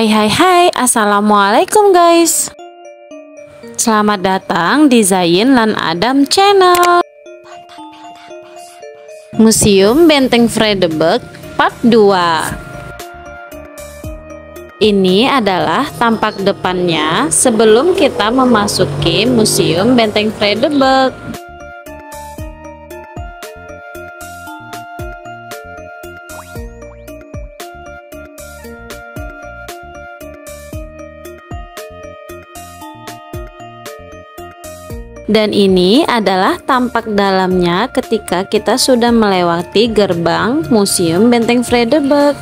Hai, assalamualaikum guys. Selamat datang di Zain lan Adam channel. Museum Benteng Vredenburg Part 2. Ini adalah tampak depannya sebelum kita memasuki Museum Benteng Vredenburg. Dan ini adalah tampak dalamnya ketika kita sudah melewati gerbang Museum Benteng Vredenburg.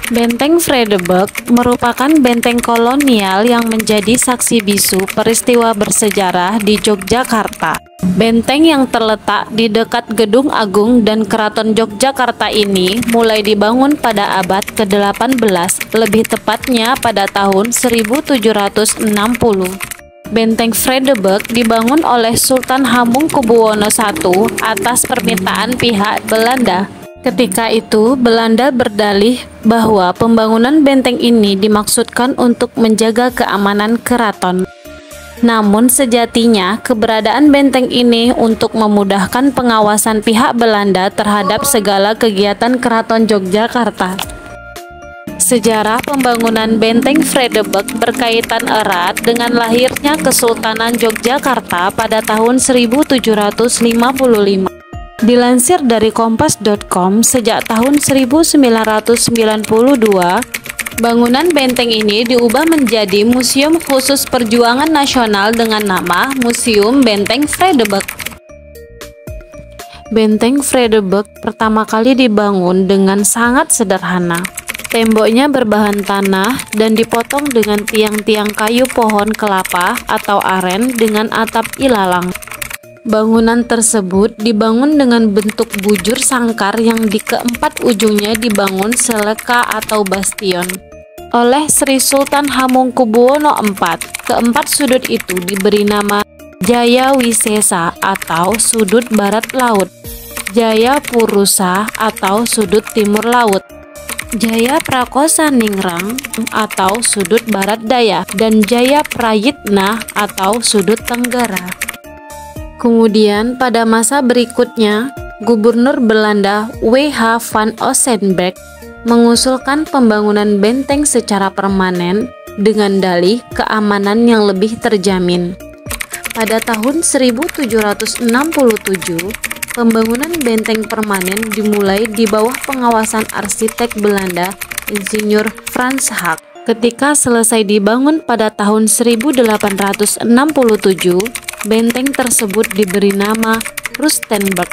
Benteng Vredenburg merupakan benteng kolonial yang menjadi saksi bisu peristiwa bersejarah di Yogyakarta. Benteng yang terletak di dekat Gedung Agung dan Keraton Yogyakarta ini mulai dibangun pada abad ke-18, lebih tepatnya pada tahun 1760. Benteng Vredenburg dibangun oleh Sultan Hamengkubuwono I atas permintaan pihak Belanda. Ketika itu, Belanda berdalih bahwa pembangunan benteng ini dimaksudkan untuk menjaga keamanan keraton. Namun sejatinya, keberadaan benteng ini untuk memudahkan pengawasan pihak Belanda terhadap segala kegiatan Keraton Yogyakarta. Sejarah pembangunan Benteng Vredenburg berkaitan erat dengan lahirnya Kesultanan Yogyakarta pada tahun 1755. Dilansir dari kompas.com, sejak tahun 1992, bangunan benteng ini diubah menjadi Museum Khusus Perjuangan Nasional dengan nama Museum Benteng Vredenburg. Benteng Vredenburg pertama kali dibangun dengan sangat sederhana. Temboknya berbahan tanah dan dipotong dengan tiang-tiang kayu pohon kelapa atau aren dengan atap ilalang. Bangunan tersebut dibangun dengan bentuk bujur sangkar yang di keempat ujungnya dibangun seleka atau bastion oleh Sri Sultan Hamengkubuwono IV. Keempat sudut itu diberi nama Jaya Wisesa atau sudut barat laut, Jaya Purusa atau sudut timur laut, Jaya Prakosa Ningrat atau sudut barat daya, dan Jaya Prayitna atau sudut tenggara. Kemudian pada masa berikutnya, Gubernur Belanda W.H. van Ossenbeck mengusulkan pembangunan benteng secara permanen dengan dalih keamanan yang lebih terjamin. Pada tahun 1767, pembangunan benteng permanen dimulai di bawah pengawasan arsitek Belanda, Insinyur Frans Hak. Ketika selesai dibangun pada tahun 1867, benteng tersebut diberi nama Rustenburg,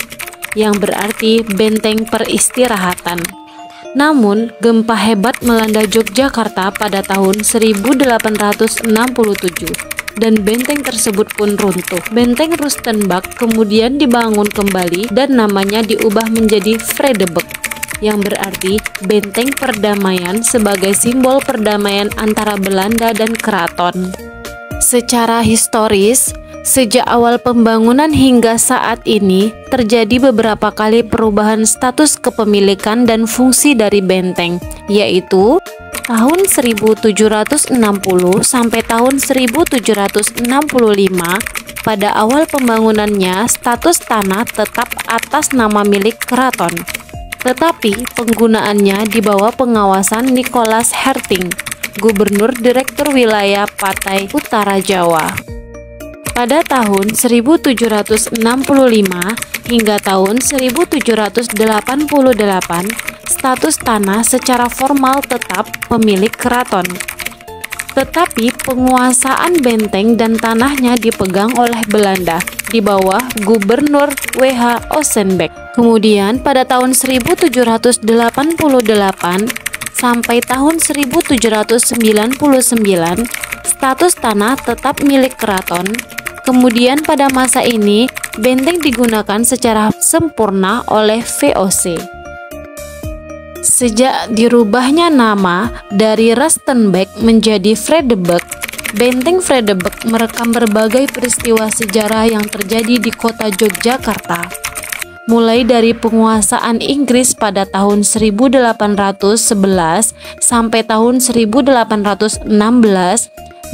yang berarti benteng peristirahatan. Namun, gempa hebat melanda Yogyakarta pada tahun 1867. Dan benteng tersebut pun runtuh. Benteng Rustenburg kemudian dibangun kembali dan namanya diubah menjadi Vredenburg, yang berarti benteng perdamaian sebagai simbol perdamaian antara Belanda dan keraton. Secara historis, sejak awal pembangunan hingga saat ini terjadi beberapa kali perubahan status kepemilikan dan fungsi dari benteng, yaitu tahun 1760 sampai tahun 1765. Pada awal pembangunannya, status tanah tetap atas nama milik keraton, tetapi penggunaannya di bawah pengawasan Nicholas Herting, Gubernur Direktur Wilayah Pantai Utara Jawa. Pada tahun 1765 hingga tahun 1788, status tanah secara formal tetap pemilik keraton. Tetapi penguasaan benteng dan tanahnya dipegang oleh Belanda di bawah Gubernur W.H. Ossenbeck. Kemudian pada tahun 1788 sampai tahun 1799, status tanah tetap milik keraton. Kemudian pada masa ini, benteng digunakan secara sempurna oleh VOC. Sejak dirubahnya nama dari Rustenburg menjadi Vredenburg, Benteng Vredenburg merekam berbagai peristiwa sejarah yang terjadi di kota Yogyakarta. mulai dari penguasaan Inggris pada tahun 1811 sampai tahun 1816,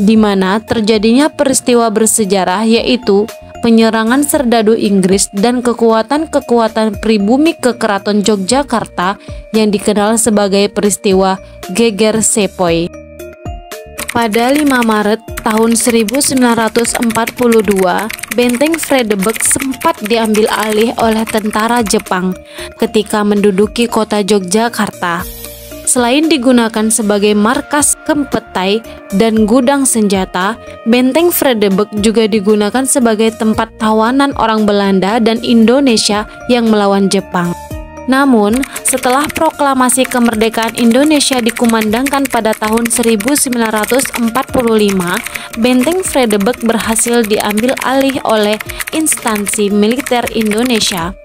di mana terjadinya peristiwa bersejarah yaitu penyerangan serdadu Inggris dan kekuatan-kekuatan pribumi ke Keraton Yogyakarta yang dikenal sebagai peristiwa Geger Sepoi. Pada 5 Maret tahun 1942, Benteng Vredenburg sempat diambil alih oleh tentara Jepang ketika menduduki kota Yogyakarta. Selain digunakan sebagai markas kempetai dan gudang senjata, Benteng Vredenburg juga digunakan sebagai tempat tawanan orang Belanda dan Indonesia yang melawan Jepang. Namun, setelah proklamasi kemerdekaan Indonesia dikumandangkan pada tahun 1945, Benteng Vredenburg berhasil diambil alih oleh instansi militer Indonesia.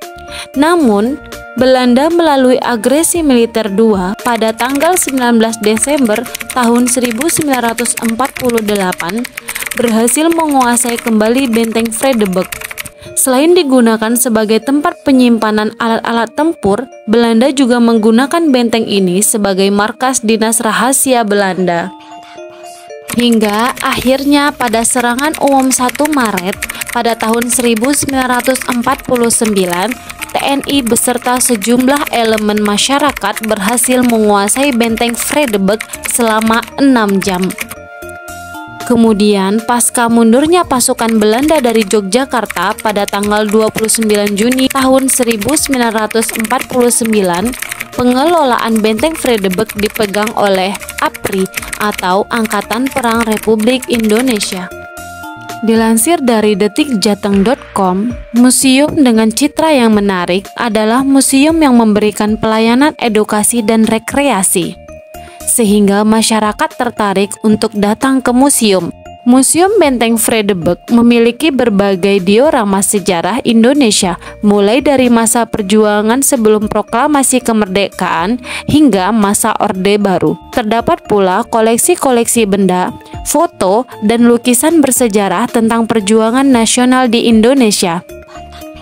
Namun, Belanda melalui agresi militer II pada tanggal 19 Desember tahun 1948 berhasil menguasai kembali Benteng Vredenburg. Selain digunakan sebagai tempat penyimpanan alat-alat tempur, Belanda juga menggunakan benteng ini sebagai markas dinas rahasia Belanda. Hingga akhirnya pada serangan umum 1 Maret pada tahun 1949, TNI beserta sejumlah elemen masyarakat berhasil menguasai Benteng Vredenburg selama 6 jam. Kemudian, pasca mundurnya pasukan Belanda dari Yogyakarta pada tanggal 29 Juni tahun 1949, pengelolaan Benteng Vredenburg dipegang oleh APRI atau Angkatan Perang Republik Indonesia. Dilansir dari detikjateng.com, museum dengan citra yang menarik adalah museum yang memberikan pelayanan edukasi dan rekreasi, sehingga masyarakat tertarik untuk datang ke museum. Museum Benteng Vredenburg memiliki berbagai diorama sejarah Indonesia, mulai dari masa perjuangan sebelum proklamasi kemerdekaan hingga masa Orde Baru. Terdapat pula koleksi-koleksi benda, foto, dan lukisan bersejarah tentang perjuangan nasional di Indonesia.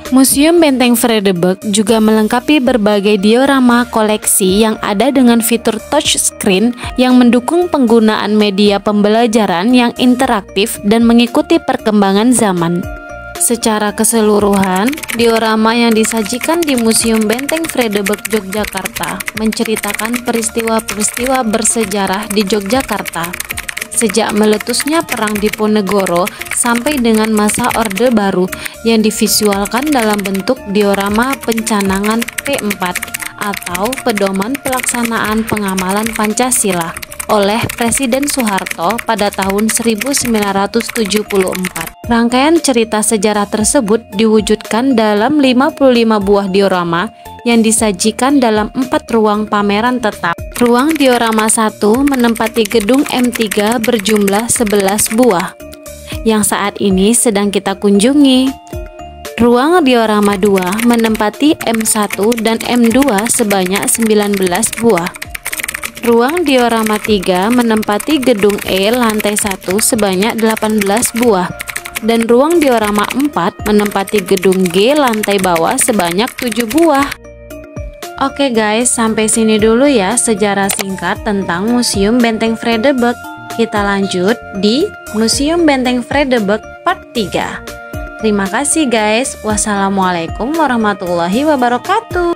Museum Benteng Vredenburg juga melengkapi berbagai diorama koleksi yang ada dengan fitur touchscreen yang mendukung penggunaan media pembelajaran yang interaktif dan mengikuti perkembangan zaman. Secara keseluruhan, diorama yang disajikan di Museum Benteng Vredenburg Yogyakarta menceritakan peristiwa-peristiwa bersejarah di Yogyakarta, sejak meletusnya Perang Diponegoro sampai dengan masa Orde Baru yang divisualkan dalam bentuk diorama pencanangan P4 atau Pedoman Pelaksanaan Pengamalan Pancasila oleh Presiden Soeharto pada tahun 1974. Rangkaian cerita sejarah tersebut diwujudkan dalam 55 buah diorama yang disajikan dalam 4 ruang pameran tetap. Ruang diorama 1 menempati gedung M3 berjumlah 11 buah, yang saat ini sedang kita kunjungi. Ruang diorama 2 menempati M1 dan M2 sebanyak 19 buah. Ruang diorama 3 menempati gedung E lantai 1 sebanyak 18 buah. Dan ruang diorama 4 menempati gedung G lantai bawah sebanyak 7 buah. Oke guys, sampai sini dulu ya sejarah singkat tentang Museum Benteng Vredenburg. Kita lanjut di Museum Benteng Vredenburg Part 3. Terima kasih guys. Wassalamualaikum warahmatullahi wabarakatuh.